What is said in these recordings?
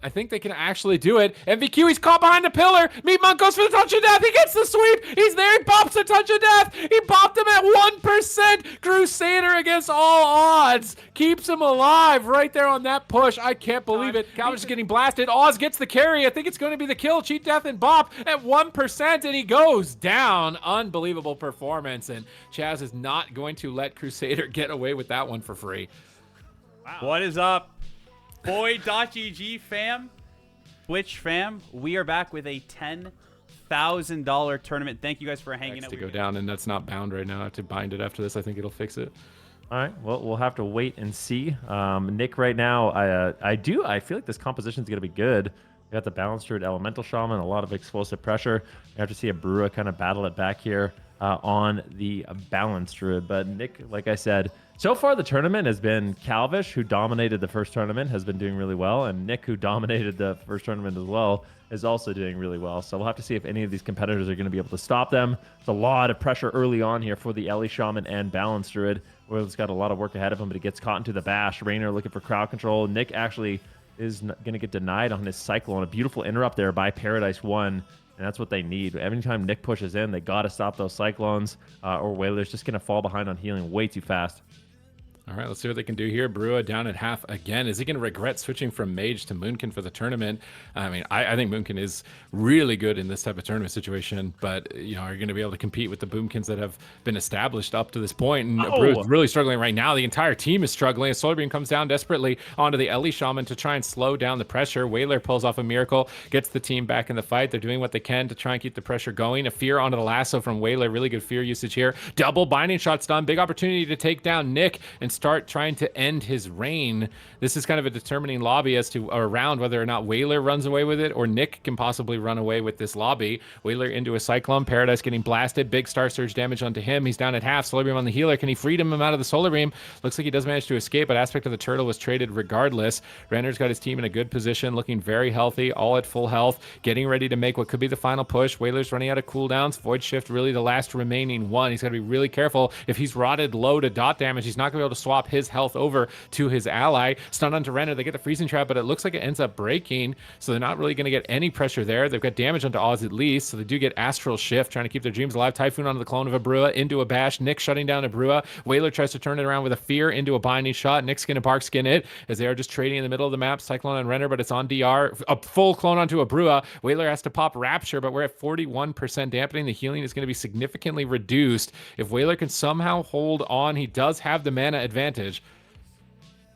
I think they can actually do it. MVQ, he's caught behind the pillar. Meat Monk goes for the touch of death. He gets the sweep. He's there. He pops the touch of death. He popped him at 1%. Crusader against all odds. Keeps him alive right there on that push. I can't believe it. Calish is getting blasted. Oz gets the carry. I think it's going to be the kill. Cheat death and bop at 1%, and he goes down. Unbelievable performance. And Chaz is not going to let Crusader get away with that one for free. Wow. What is up? Boy.gg fam, Twitch fam, we are back with a $10,000 tournament. Thank you guys for hanging out. To go down, and that's not bound right now. I have to bind it after this. I think it'll fix it. All right, well, we'll have to wait and see. Nick, right now, I feel like this composition is going to be good. We got the Balanced Druid Elemental Shaman, a lot of explosive pressure. You have to see a Brua kind of battle it back here on the Balanced Druid. But Nick, like I said, so far the tournament has been Calvish, who dominated the first tournament, has been doing really well, and Nick, who dominated the first tournament as well, is also doing really well. So we'll have to see if any of these competitors are going to be able to stop them. There's a lot of pressure early on here for the Ellie Shaman and Balanced Druid. Will's got a lot of work ahead of him, but he gets caught into the bash. Raynor looking for crowd control. Nick actually is going to get denied on his Cyclone. A beautiful interrupt there by Paradise 1, and that's what they need. Every time Nick pushes in, they got to stop those Cyclones, or Whaler's just going to fall behind on healing way too fast. All right, let's see what they can do here. Brua down at half again. Is he going to regret switching from Mage to Moonkin for the tournament? I mean, I think Moonkin is really good in this type of tournament situation, but, you know, are you going to be able to compete with the Boomkins that have been established up to this point? And Brua's really struggling right now. The entire team is struggling. Solar Beam comes down desperately onto the Ellie Shaman to try and slow down the pressure. Whaler pulls off a miracle, gets the team back in the fight. They're doing what they can to try and keep the pressure going. A fear onto the lasso from Whaler. Really good fear usage here. Double binding shots done. Big opportunity to take down Nick and start trying to end his reign. This is kind of a determining lobby as to around whether or not Whaler runs away with it or Nick can possibly run away with this lobby. Whaler into a Cyclone. Paradise getting blasted. Big Star Surge damage onto him. He's down at half. Solar Beam on the healer. Can he freedom him out of the Solar Beam? Looks like he does manage to escape, but Aspect of the Turtle was traded regardless. Renner's got his team in a good position, looking very healthy, all at full health, getting ready to make what could be the final push. Whaler's running out of cooldowns. Void Shift really the last remaining one. He's got to be really careful. If he's rotted low to dot damage, he's not going to be able to swap his health over to his ally. Stun onto Renner. They get the freezing trap, but it looks like it ends up breaking, so they're not really going to get any pressure there. They've got damage onto Oz at least, so they do get Astral Shift, trying to keep their dreams alive. Typhoon onto the clone of a Brua, into a bash. Nick shutting down a Brua. Whaler tries to turn it around with a fear into a binding shot. Nick's going to bark skin it as they are just trading in the middle of the map. Cyclone on Renner, but it's on DR. A full clone onto a Brua. Whaler has to pop Rapture, but we're at 41% dampening. The healing is going to be significantly reduced. If Whaler can somehow hold on, he does have the mana advantage.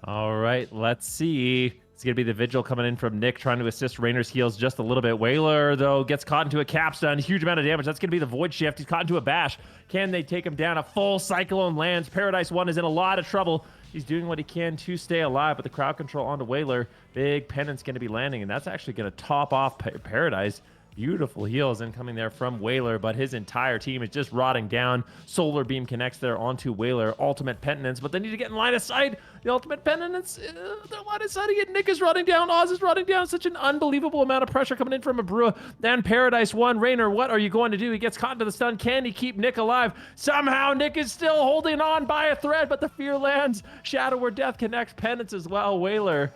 All right, let's see. It's going to be the Vigil coming in from Nick, trying to assist Raynor's heals just a little bit. Whaler, though, gets caught into a capstun. Huge amount of damage. That's going to be the Void Shift. He's caught into a bash. Can they take him down? A full Cyclone lands. Paradise 1 is in a lot of trouble. He's doing what he can to stay alive, but the crowd control onto Whaler. Big Pendant's going to be landing, and that's actually going to top off Paradise. Beautiful heals incoming there from Whaler, but his entire team is just rotting down. Solar Beam connects there onto Whaler. Ultimate Penitence, but they need to get in line of sight. The Ultimate Penitence, they're line of sight again. Nick is rotting down. Oz is rotting down. Such an unbelievable amount of pressure coming in from a Brua. Then Paradise 1. Raynor, what are you going to do? He gets caught into the stun. Can he keep Nick alive? Somehow Nick is still holding on by a thread, but the fear lands. Shadow where Death connects Penance as well. Whaler,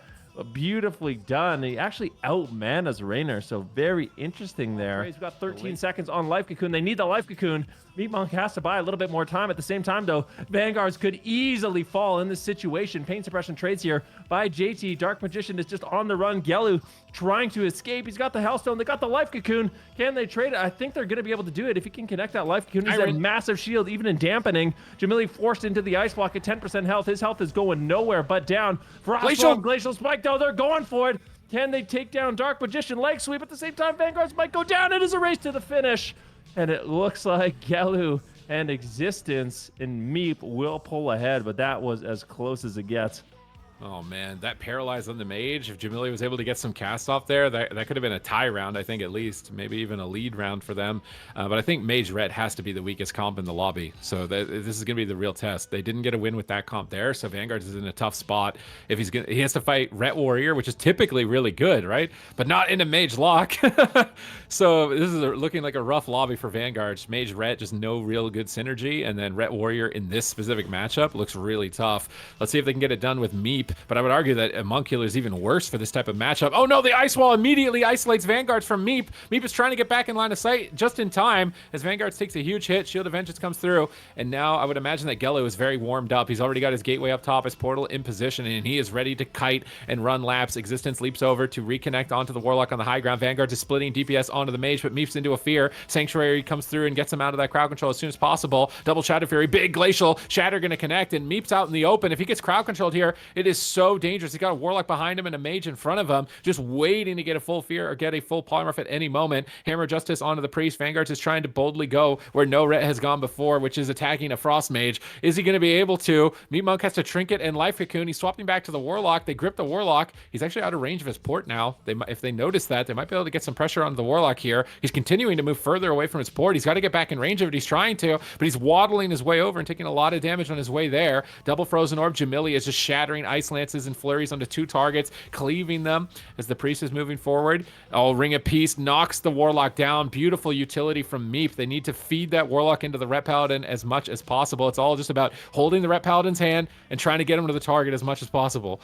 beautifully done. He actually out-manas Raynor, so very interesting there. He's got 13 seconds on Life Cocoon. They need the Life Cocoon. Meat Monk has to buy a little bit more time. At the same time, though, Vanguards could easily fall in this situation. Pain Suppression trades here by JT. Dark Magician is just on the run. Gelu trying to escape. He's got the Hellstone. They got the Life Cocoon. Can they trade it? I think they're going to be able to do it if he can connect that Life Cocoon. He's a massive shield, even in Dampening. Jamili forced into the Ice Block at 10% health. His health is going nowhere but down. Glacial Spike, though, they're going for it. Can they take down Dark Magician? Leg sweep at the same time. Vanguards might go down. It is a race to the finish. And it looks like Gelu and Existence and Meep will pull ahead, but that was as close as it gets. Oh man, that paralyzed on the Mage. If Jamili was able to get some cast off there, that could have been a tie round, I think, at least. Maybe even a lead round for them. But I think Mage Ret has to be the weakest comp in the lobby. So this is going to be the real test. They didn't get a win with that comp there, so Vanguards is in a tough spot. If he has to fight Ret Warrior, which is typically really good, right? But not in a Mage Lock. So this is looking like a rough lobby for Vanguards. Mage Ret, just no real good synergy. And then Ret Warrior in this specific matchup looks really tough. Let's see if they can get it done with Meep. but I would argue that a Monk Healer is even worse for this type of matchup. Oh no, the Ice Wall immediately isolates Vanguards from Meep. Meep is trying to get back in line of sight just in time as Vanguards takes a huge hit. Shield of Vengeance comes through, and now I would imagine that Gello is very warmed up. He's already got his gateway up top, his portal in position, and he is ready to kite and run laps. Existence leaps over to reconnect onto the Warlock on the high ground. Vanguards is splitting DPS onto the Mage, but Meep's into a fear. Sanctuary comes through and gets him out of that crowd control as soon as possible. Double Shadow Fury, big Glacial. Shatter going to connect, and Meep's out in the open. If he gets crowd controlled here, it is so dangerous. He's got a Warlock behind him and a Mage in front of him, just waiting to get a full fear or get a full polymorph at any moment. Hammer Justice onto the Priest. Vanguards is trying to boldly go where no Ret has gone before, which is attacking a Frost Mage. Is he going to be able to? Meat Monk has to Trinket and Life Cocoon. He's swapping back to the Warlock. They grip the Warlock. He's actually out of range of his port now. If they notice that, they might be able to get some pressure on the Warlock here. He's continuing to move further away from his port. He's got to get back in range of it. He's trying to, but he's waddling his way over and taking a lot of damage on his way there. Double Frozen Orb. Jamili is just shattering Ice Lances and Flurries onto 2 targets, cleaving them as the Priest is moving forward. Oh, Ring of Peace knocks the Warlock down. Beautiful utility from Meep. They need to feed that Warlock into the Ret Paladin as much as possible. It's all just about holding the Ret Paladin's hand and trying to get him to the target as much as possible.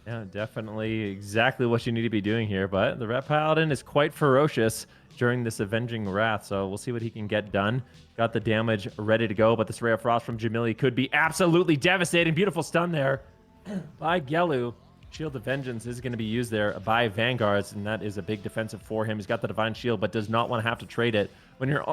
Yeah, definitely exactly what you need to be doing here, but the Ret Paladin is quite ferocious during this Avenging Wrath, so we'll see what he can get done. Got the damage ready to go, but this Ray of Frost from Jamili could be absolutely devastating. Beautiful stun there by Gelu. Shield of Vengeance is going to be used there by Vanguards, and that is a big defensive for him. He's got the Divine Shield, but does not want to have to trade it. When you're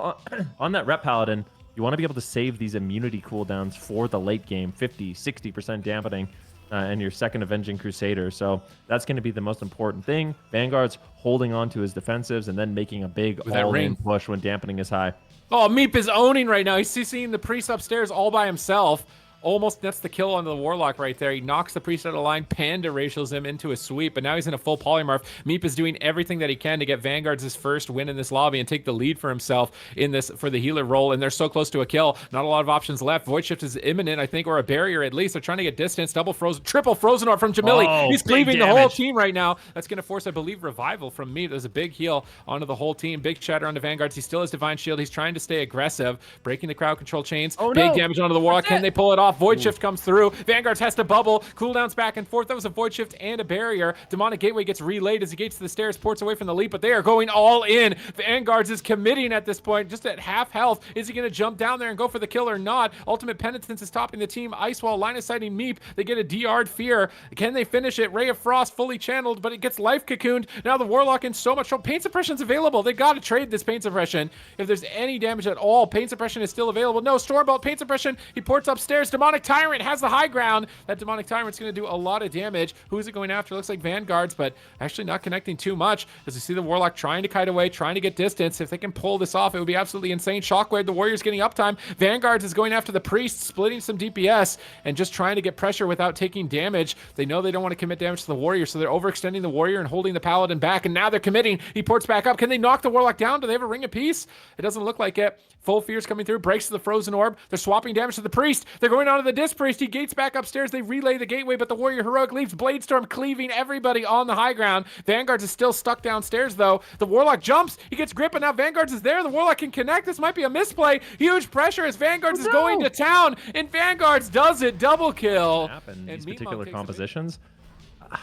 on that Ret Paladin, you want to be able to save these immunity cooldowns for the late game, 50, 60% dampening, and your second Avenging Crusader. So that's going to be the most important thing. Vanguard's holding on to his defensives and then making a big all-in push when dampening is high. Oh, Meep is owning right now. He's seeing the Priest upstairs all by himself. Almost nets the kill onto the Warlock right there. He knocks the Priest out of line, Panda ratios him into a sweep, but now he's in a full polymorph. Meep is doing everything that he can to get Vanguards his first win in this lobby and take the lead for himself in this for the healer role, and they're so close to a kill. Not a lot of options left. Void Shift is imminent, I think, or a barrier at least. They're trying to get distance. Triple Frozen Orb from Jamili. Oh, he's cleaving the whole team right now. That's going to force, I believe, Revival from Meep. There's a big heal onto the whole team. Big shatter onto Vanguards. He still has Divine Shield. He's trying to stay aggressive, breaking the crowd control chains. Oh, big no. damage onto the Warlock. Can they pull it off? Void Shift comes through. Vanguards has to bubble. Cooldowns back and forth. That was a Void Shift and a barrier. Demonic Gateway gets relayed as he gates to the stairs, ports away from the leap, but they are going all in. Vanguards is committing at this point, just at half health. Is he going to jump down there and go for the kill or not? Ultimate Penitence is topping the team. Ice Wall, line of sighting Meep. They get a DR'd Fear. Can they finish it? Ray of Frost fully channeled, but it gets life cocooned. Now the Warlock in so much trouble. Pain Suppression's available. They got to trade this Pain Suppression. If there's any damage at all, Pain Suppression is still available. No, Stormbolt, Pain Suppression. He ports upstairs. Demonic Tyrant has the high ground. That Demonic Tyrant's going to do a lot of damage. Who is it going after? Looks like Vanguards, but actually not connecting too much as we see the Warlock trying to kite away, trying to get distance. If they can pull this off, it would be absolutely insane. Shockwave, the Warrior's getting uptime. Vanguards is going after the Priest, splitting some DPS and just trying to get pressure without taking damage. They know they don't want to commit damage to the Warrior, so they're overextending the Warrior and holding the Paladin back, and now they're committing. He ports back up. Can they knock the Warlock down? Do they have a Ring of Peace? It doesn't look like it. Full Fear's coming through, breaks to the Frozen Orb. They're swapping damage to the Priest. They're going on to the Disc Priest. He gates back upstairs. They relay the gateway, but the Warrior Heroic leaves Bladestorm cleaving everybody on the high ground. Vanguards is still stuck downstairs, though. The Warlock jumps. He gets grip, and now Vanguards is there. The Warlock can connect. This might be a misplay. Huge pressure as Vanguards is going to town, and Vanguards does it. Double kill. In these particular compositions,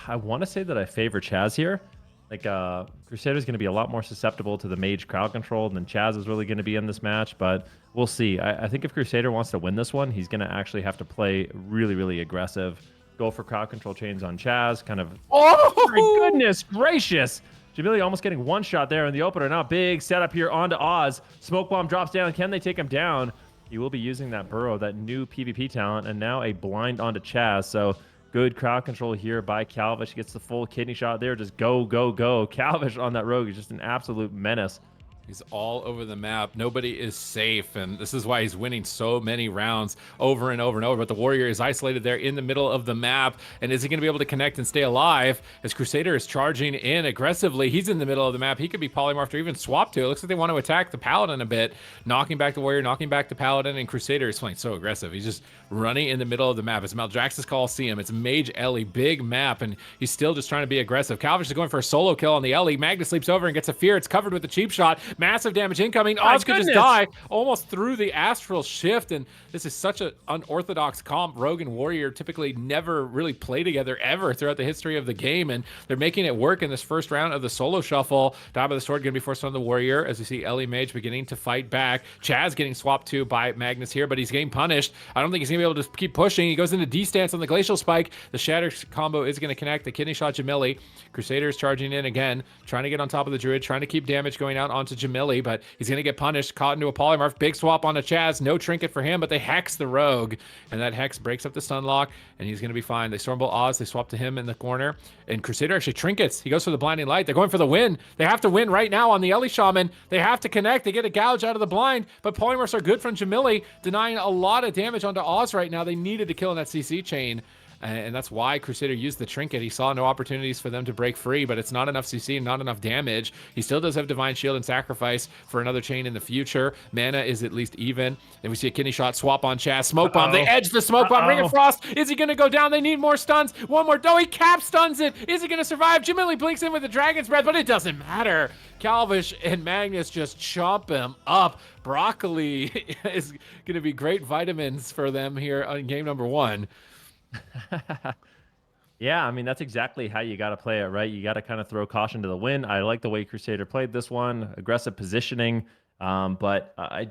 I want to say that I favor Chaz here. Like, Crusader's going to be a lot more susceptible to the Mage crowd control than Chaz is really going to be in this match, but we'll see. I think if Crusader wants to win this one, he's going to actually have to play really, really aggressive. Go for crowd control chains on Chaz, kind of... Oh, my goodness gracious! Jamili almost getting one shot there in the opener. Now big setup here onto Oz. Smoke Bomb drops down. Can they take him down? He will be using that Burrow, that new PvP talent, and now a blind onto Chaz, so... Good crowd control here by Calish. Gets the full kidney shot there. Just go, go, go. Calish on that rogue is just an absolute menace. He's all over the map. Nobody is safe, and this is why he's winning so many rounds over and over and over. But the Warrior is isolated there in the middle of the map, and is he going to be able to connect and stay alive? As Crusader is charging in aggressively, he's in the middle of the map. He could be polymorphed or even swapped to. It looks like they want to attack the Paladin a bit, knocking back the Warrior, knocking back the Paladin, and Crusader is playing so aggressive. He's just running in the middle of the map. It's Maldraxxus Coliseum. It's Mage Ellie, big map, and he's still just trying to be aggressive. Calvish is going for a solo kill on the Ellie. Magnus sleeps over and gets a fear. It's covered with a cheap shot. Massive damage incoming. My Oz could just goodness. die almost through the astral shift, and this is such an unorthodox comp. Rogue and Warrior typically never really play together ever throughout the history of the game, and they're making it work in this first round of the solo shuffle. Die by the Sword going to be forced on the Warrior as we see Ellie Mage beginning to fight back. Chaz getting swapped to by Magnus here, but he's getting punished. I don't think he's going to be able to keep pushing. He goes into D-stance on the Glacial Spike. The Shatter combo is going to connect. The Kidney Shot Jamili. Crusader's charging in again, trying to get on top of the Druid, trying to keep damage going out onto Jamili, but he's going to get punished, caught into a polymorph. Big swap onto Chaz. No trinket for him, but they hex the Rogue, and that hex breaks up the stun lock, and he's going to be fine. They Stormbolt Oz. They swap to him in the corner, and Crusader actually trinkets. He goes for the Blinding Light. They're going for the win. They have to win right now on the Ellie Shaman. They have to connect. They get a gouge out of the blind, but polymorphs are good from Jamili, denying a lot of damage onto Oz right now. They needed to kill in that CC chain. And that's why Crusader used the trinket. He saw no opportunities for them to break free, but it's not enough CC and not enough damage. He still does have Divine Shield and Sacrifice for another chain in the future. Mana is at least even. Then we see a Kidney Shot swap on Chaz. Smoke Bomb. They edge the Smoke Bomb. Ring of Frost. Is he going to go down? They need more stuns. One more. Oh, he cap stuns it. Is he going to survive? Jamili blinks in with the Dragon's Breath, but it doesn't matter. Calish and Magnus just chomp him up. Broccoli is going to be great vitamins for them here on game number 1. Yeah, I mean, that's exactly how you got to play it, right? You got to kind of throw caution to the wind. I like the way Crusader played this one, aggressive positioning, but I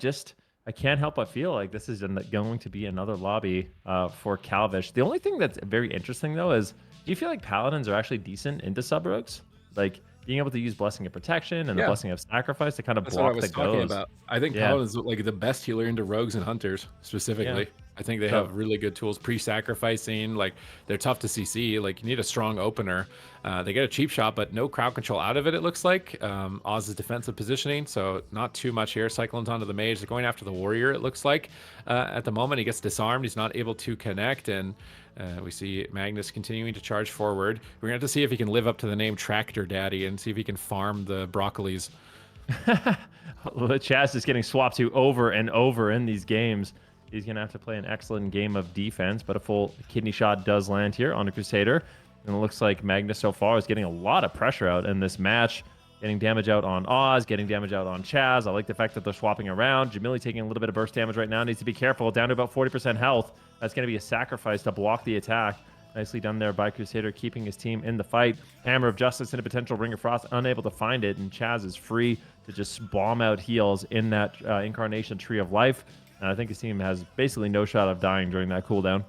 can't help but feel like this is going to be another lobby for Calish. The only thing that's very interesting, though, is do you feel like Paladins are actually decent into sub-rogues? Like, being able to use Blessing of Protection and the Blessing of Sacrifice to kind of That's what I block was the talking goes. about. I think Paladin's like the best healer into Rogues and Hunters, specifically. I think they have really good tools, pre-sacrificing. Like, they're tough to CC. Like, you need a strong opener. They get a cheap shot, but no crowd control out of it, it looks like. Oz's defensive positioning, so not too much here. Cyclones onto the Mage. They're going after the Warrior, it looks like. At the moment, he gets disarmed. He's not able to connect, and we see Magnus continuing to charge forward. We're going to have to see if he can live up to the name Tractor Daddy and see if he can farm the broccolis. Chaz is getting swapped to over and over in these games. He's going to have to play an excellent game of defense, but a full Kidney Shot does land here on the Crusader. And it looks like Magnus so far is getting a lot of pressure out in this match, getting damage out on Oz, getting damage out on Chaz. I like the fact that they're swapping around. Jamili taking a little bit of burst damage right now. Needs to be careful. Down to about 40% health. That's going to be a sacrifice to block the attack. Nicely done there by Crusader, keeping his team in the fight. Hammer of Justice and a potential Ring of Frost, unable to find it, and Chaz is free to just bomb out heals in that Incarnation Tree of Life. And I think his team has basically no shot of dying during that cooldown.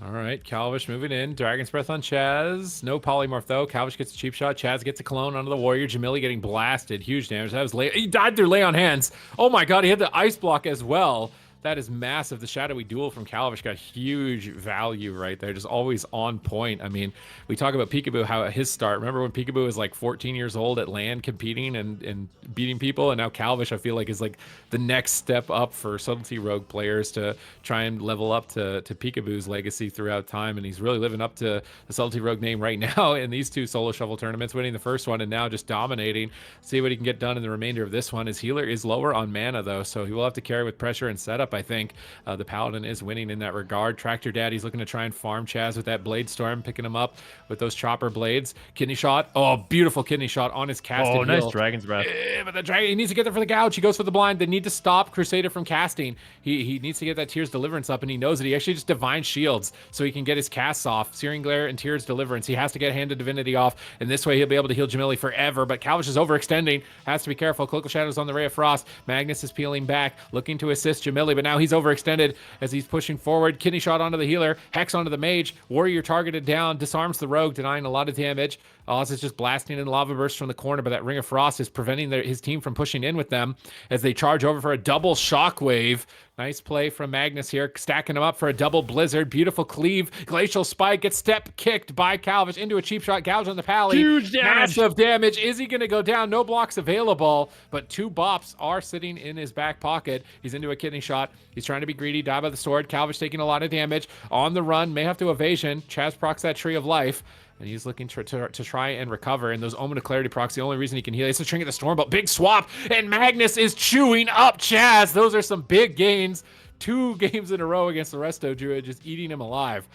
All right, Calish moving in. Dragon's Breath on Chaz. No polymorph, though. Calish gets a cheap shot. Chaz gets a clone onto the Warrior. Jamili getting blasted. Huge damage. That was he died through Lay on Hands. Oh my god, he had the ice block as well. That is massive. The Shadowy Duel from Calish got huge value right there. Just always on point. I mean, we talk about Peekaboo, how at his start, remember when Peekaboo was like 14 years old at LAN competing and beating people? And now Calish, I feel like, is like the next step up for Subtlety Rogue players to try and level up to Peekaboo's legacy throughout time. And he's really living up to the Subtlety Rogue name right now in these two solo shuffle tournaments, winning the first one and now just dominating. See what he can get done in the remainder of this one. His healer is lower on mana, though, so he will have to carry with pressure and setup. I think the Paladin is winning in that regard. Tractor Daddy's looking to try and farm Chaz with that Blade Storm, picking him up with those chopper blades. Kidney Shot. Oh, beautiful Kidney Shot on his casted Oh, nice heal. Dragon's Breath. But the dragon, he needs to get there for the gouge. He goes for the blind. They need to stop Crusader from casting. He needs to get that Tears Deliverance up, and he knows it. He actually just Divine Shields so he can get his casts off. Searing Glare and Tears Deliverance. He has to get Hand of Divinity off, and this way he'll be able to heal Jamili forever. But Calish is overextending. Has to be careful. Cloak of Shadows on the Ray of Frost. Magnus is peeling back, looking to assist Jamili, but now he's overextended as he's pushing forward. Kidney Shot onto the healer. Hex onto the Mage. Warrior targeted down. Disarms the Rogue, denying a lot of damage. Oz is just blasting in Lava Burst from the corner, but that Ring of Frost is preventing his team from pushing in with them as they charge over for a double Shockwave. Nice play from Magnus here, stacking him up for a double Blizzard. Beautiful cleave. Glacial Spike gets step kicked by Calish into a cheap shot. Gouge on the pally. Huge damage. Massive damage. Is he going to go down? No blocks available, but 2 bops are sitting in his back pocket. He's into a Kidney Shot. He's trying to be greedy. Die by the sword. Calish taking a lot of damage. On the run. May have to evasion. Chaz procs that Tree of Life. And he's looking to try and recover. And those Omen of Clarity procs, the only reason he can heal is to Trinket the Storm. But big swap. And Magnus is chewing up Chaz. Those are some big gains. 2 games in a row against the Resto Druid, just eating him alive.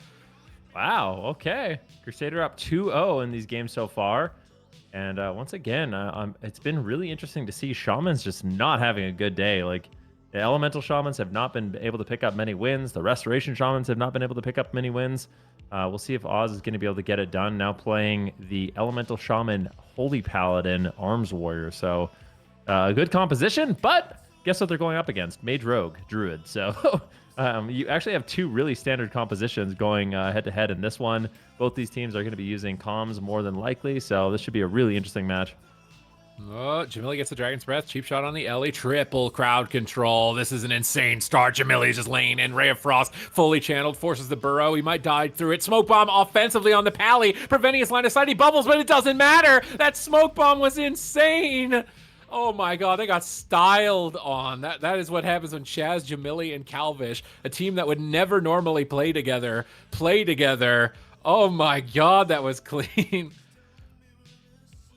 Wow, okay. Crusader up 2-0 in these games so far. And once again, it's been really interesting to see Shamans just not having a good day. Like, the Elemental Shamans have not been able to pick up many wins. The Restoration Shamans have not been able to pick up many wins. We'll see if Oz is going to be able to get it done. Now playing the Elemental Shaman, Holy Paladin, Arms Warrior. So, a good composition, but guess what they're going up against? Mage Rogue, Druid. So, you actually have two really standard compositions going head-to-head in this one. Both these teams are going to be using comms more than likely, so this should be a really interesting match. Oh, Jamili gets the Dragon's Breath. Cheap shot on the Ellie. Triple crowd control. This is an insane start. Jamili's just laying in. Ray of Frost fully channeled. Forces the burrow. He might die through it. Smoke bomb offensively on the Pally. Preventing his line of sight. He bubbles, but it doesn't matter. That smoke bomb was insane. Oh my god, they got styled on. That is what happens when Chaz, Jamili, and Calvish, a team that would never normally play together. Oh my god, that was clean.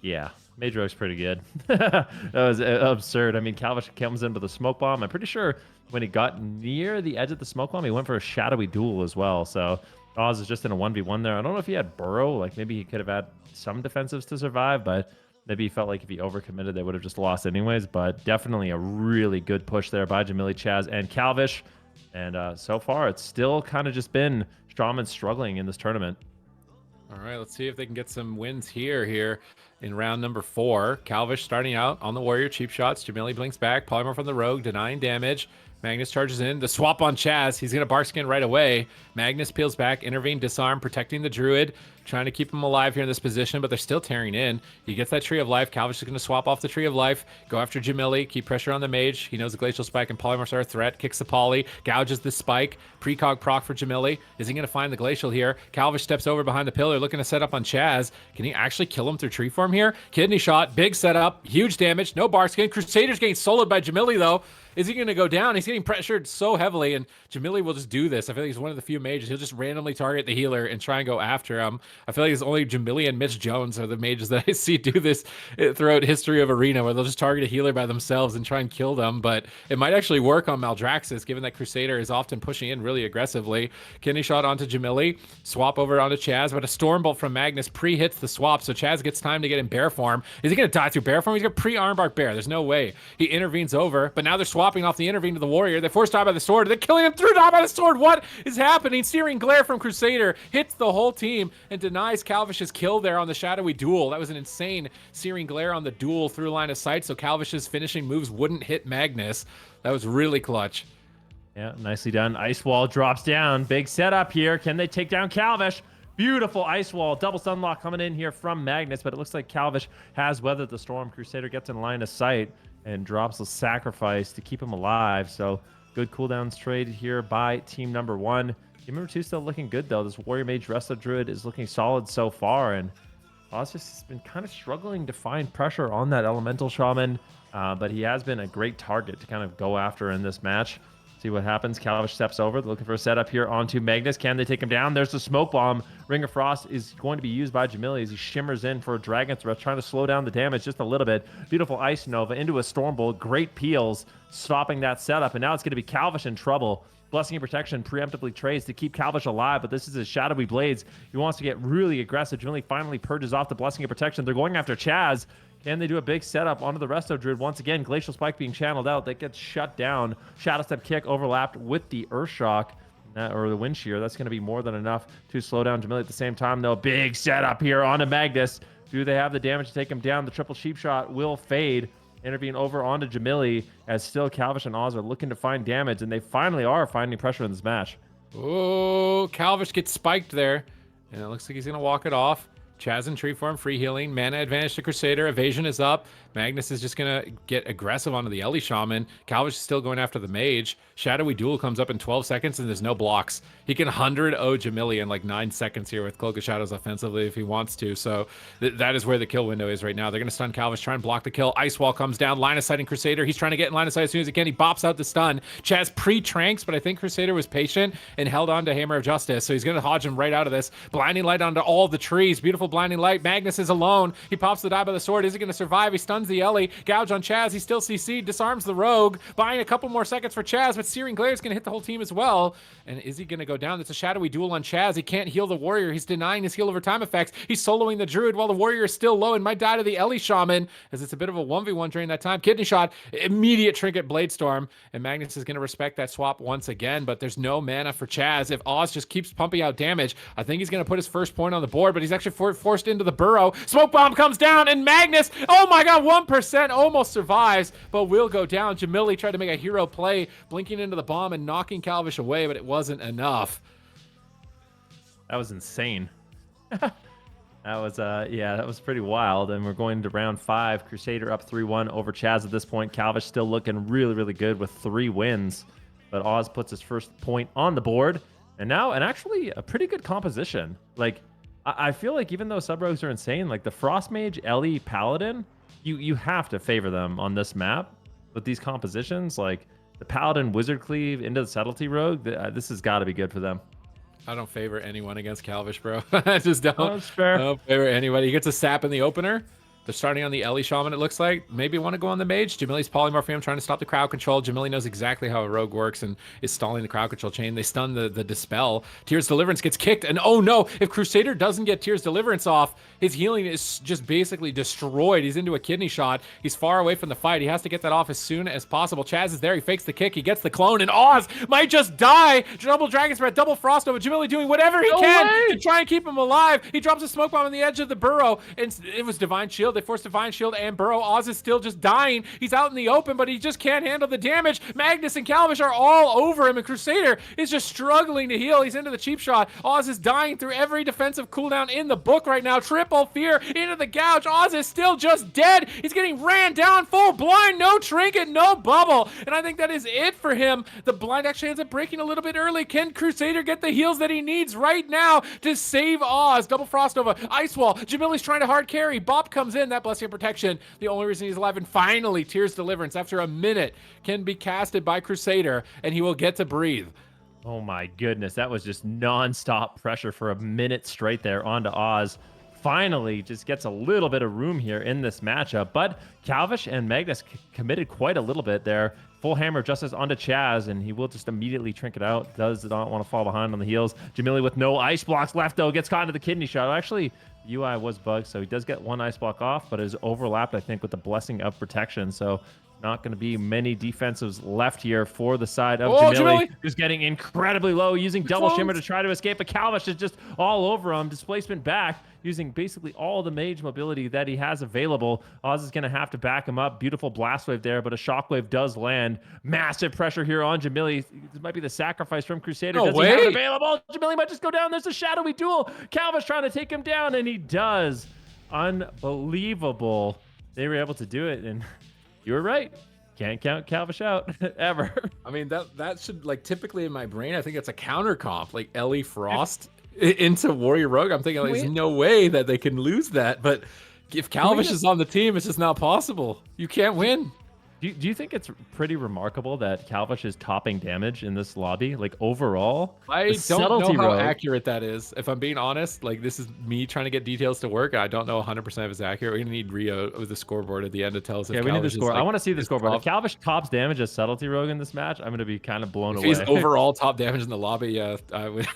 Yeah. Mage Rogue's pretty good. That was absurd. I mean, Calvish comes in with a smoke bomb. I'm pretty sure when he got near the edge of the smoke bomb, he went for a shadowy duel as well. So Oz is just in a 1v1 there. I don't know if he had Burrow. Like, maybe he could have had some defensives to survive, but maybe he felt like if he overcommitted, they would have just lost anyways. But definitely a really good push there by Jamili, Chaz, and Calvish. And so far, it's still kind of just been Strawman struggling in this tournament. All right, let's see if they can get some wins here in round number 4. Calvish starting out on the Warrior, cheap shots. Jamili blinks back. Polymorph on the Rogue, denying damage. Magnus charges in. The swap on Chaz. He's going to Barkskin right away. Magnus peels back. Intervene, disarm, protecting the Druid. Trying to keep him alive here in this position, but they're still tearing in. He gets that Tree of Life. Calvish is going to swap off the Tree of Life. Go after Jamili. Keep pressure on the Mage. He knows the Glacial Spike and Polymorphs are a threat. Kicks the Poly. Gouges the Spike. Precog proc for Jamili. Is he going to find the Glacial here? Calvish steps over behind the pillar, looking to set up on Chaz. Can he actually kill him through Tree Form here? Kidney shot. Big setup. Huge damage. No Barkskin. Crusader's getting soloed by Jamili, though. Is he going to go down? He's getting pressured so heavily, and Jamili will just do this. I feel like he's one of the few mages. He'll just randomly target the healer and try and go after him. I feel like it's only Jamili and Mitch Jones are the mages that I see do this throughout history of Arena, where they'll just target a healer by themselves and try and kill them. But it might actually work on Maldraxxus, given that Crusader is often pushing in really aggressively. Kidney shot onto Jamili, swap over onto Chaz, but a Stormbolt from Magnus pre-hits the swap, so Chaz gets time to get in bear form. Is he going to die through bear form? He's got pre-Armbark bear. There's no way. He intervenes over, but now they're swapping off the intervene to the Warrior. They force die by the sword. They're killing him through die by the sword. What is happening? Searing Glare from Crusader hits the whole team and denies Calvish's kill there on the shadowy duel. That was an insane Searing Glare on the duel through line of sight, so Calvish's finishing moves wouldn't hit Magnus. That was really clutch. Yeah, nicely done. Ice Wall drops down. Big setup here. Can they take down Calvish? Beautiful Ice Wall. Double Sunlock coming in here from Magnus, but it looks like Calvish has weathered the storm. Crusader gets in line of sight and drops a sacrifice to keep him alive. So good cooldowns trade here by team number 1. Team number 2 still looking good, though. This Warrior Mage Resto Druid is looking solid so far, and Oz has been kind of struggling to find pressure on that Elemental Shaman, but he has been a great target to kind of go after in this match. See what happens. Calvish steps over, looking for a setup here onto Magnus. Can they take him down? There's the Smoke Bomb. Ring of Frost is going to be used by Jamili as he shimmers in for a Dragon Thrust, trying to slow down the damage just a little bit. Beautiful Ice Nova into a Stormbolt. Great peels, stopping that setup. And now it's going to be Calvish in trouble. Blessing and Protection preemptively trades to keep Calvish alive, but this is his Shadowy Blades. He wants to get really aggressive. Jamili finally purges off the Blessing and Protection. They're going after Chaz. Can they do a big setup onto the Resto Druid? Once again, Glacial Spike being channeled out. That gets shut down. Shadow Step Kick overlapped with the Earth Shock, or the Wind Shear. That's going to be more than enough to slow down Jamili at the same time, though. Big setup here onto Magnus. Do they have the damage to take him down? The triple Sheep Shot will fade. Intervene over onto Jamili, as still Calvish and Oz are looking to find damage, and they finally are finding pressure in this match. Oh, Calvish gets spiked there, and it looks like he's going to walk it off. Chaz in Tree Form, free healing, mana advantage to Crusader, evasion is up. Magnus is just going to get aggressive onto the Ellie Shaman. Calvish is still going after the Mage. Shadowy Duel comes up in 12 seconds, and there's no blocks. He can 100-0 Jamili in like 9 seconds here with Cloak of Shadows offensively if he wants to. So that is where the kill window is right now. They're going to stun Calvish, try and block the kill. Ice Wall comes down, line of sighting Crusader. He's trying to get in line of sight as soon as he can. He bops out the stun. Chaz pre-tranks, but I think Crusader was patient and held on to Hammer of Justice. So he's going to hodge him right out of this. Blinding Light onto all the trees. Beautiful blinding light. Magnus is alone. He pops the die by the sword. Is he going to survive? He stuns the Ellie. Gouge on Chaz. He still CC'd. Disarms the rogue. Buying a couple more seconds for Chaz, but Searing Glare is going to hit the whole team as well. And is he going to go down? It's a shadowy duel on Chaz. He can't heal the warrior. He's denying his heal over time effects. He's soloing the druid while the warrior is still low and might die to the Ellie shaman, as it's a bit of a 1v1 during that time. Kidney shot, immediate trinket blade storm, and Magnus is going to respect that swap once again, but there's no mana for Chaz. If Oz just keeps pumping out damage, I think he's going to put his first point on the board, but he's actually forced into the burrow. Smoke bomb comes down, and Magnus, oh my god, 1% almost survives, but will go down. Jamili tried to make a hero play, blinking into the bomb and knocking Calish away, but it wasn't enough. That was insane. That was pretty wild. And we're going to round 5. Crusader up 3-1 over Chaz at this point. Calvish still looking really, really good with 3 wins. But Oz puts his first point on the board. And now, and actually a pretty good composition. Like, I feel like even though sub-rogues are insane, like the Frost Mage, Ellie, Paladin, you have to favor them on this map. With these compositions, like the Paladin Wizard Cleave into the Subtlety Rogue, this has got to be good for them. I don't favor anyone against Calvish, bro. I just don't. Oh, that's fair. I don't favor anybody. He gets a sap in the opener. They're starting on the Ellie Shaman, it looks like. Maybe want to go on the Mage. Jamili's polymorphing him, trying to stop the crowd control. Jamili knows exactly how a rogue works and is stalling the crowd control chain. They stun the Dispel. Tears Deliverance gets kicked, and oh no, if Crusader doesn't get Tears Deliverance off, his healing is just basically destroyed. He's into a kidney shot. He's far away from the fight. He has to get that off as soon as possible. Chaz is there. He fakes the kick. He gets the clone, and Oz might just die. Double Dragon Spread, double Frost Nova. Jamili doing whatever he can to try and keep him alive. He drops a smoke bomb on the edge of the burrow, and it was Divine Shield. They forced Divine Shield and burrow. Oz is still just dying. He's out in the open, but he just can't handle the damage. Magnus and Calvish are all over him, and Crusader is just struggling to heal. He's into the cheap shot. Oz is dying through every defensive cooldown in the book right now. Triple fear into the gouge. Oz is still just dead. He's getting ran down full blind. No trinket, no bubble. And I think that is it for him. The blind actually ends up breaking a little bit early. Can Crusader get the heals that he needs right now to save Oz? Double Frost Nova, Ice Wall. Jamili's trying to hard carry. Bop comes in. That Blessing of Protection, the only reason he's alive. And finally, Tears Deliverance, after a minute, can be casted by Crusader, and he will get to breathe. Oh my goodness, that was just non-stop pressure for a minute straight there onto Oz. Finally, just gets a little bit of room here in this matchup, but Calvish and Magnus committed quite a little bit there. Full Hammer of Justice onto Chaz, and he will just immediately trinket out. Does not want to fall behind on the heels. Jamili with no ice blocks left, though, gets caught into the kidney shot. Actually, UI was bugged, so he does get 1 ice block off, but is overlapped, I think, with the Blessing of Protection. So not going to be many defensives left here for the side of Jamili, who's getting incredibly low, using Double Shimmer to try to escape, but Calvish is just all over him. Displacement back, using basically all the mage mobility that he has available. Oz is going to have to back him up. Beautiful blast wave there, but a shockwave does land. Massive pressure here on Jamili. This might be the sacrifice from Crusader. Does he have it available? Jamili might just go down. There's a shadowy duel. Calvish trying to take him down, and he does. Unbelievable. They were able to do it, and you were right. Can't count Calvish out ever. I mean, that should, like, typically in my brain, I think it's a counter comp, like Ellie Frost into Warrior Rogue. I'm thinking, like, there's no way that they can lose that. But if Calvish is on the team, it's just not possible. You can't win. Do you think it's pretty remarkable that Calvish is topping damage in this lobby? Like, overall? I don't know how accurate that is. If I'm being honest, like, this is me trying to get details to work. I don't know 100% if it's accurate. We're going to need Rio with the scoreboard at the end to tell us if we need the score. Like, I want to see the scoreboard. If Calvish tops damage as Subtlety Rogue in this match, I'm going to be kind of blown away. If he's overall top damage in the lobby, yeah, I would...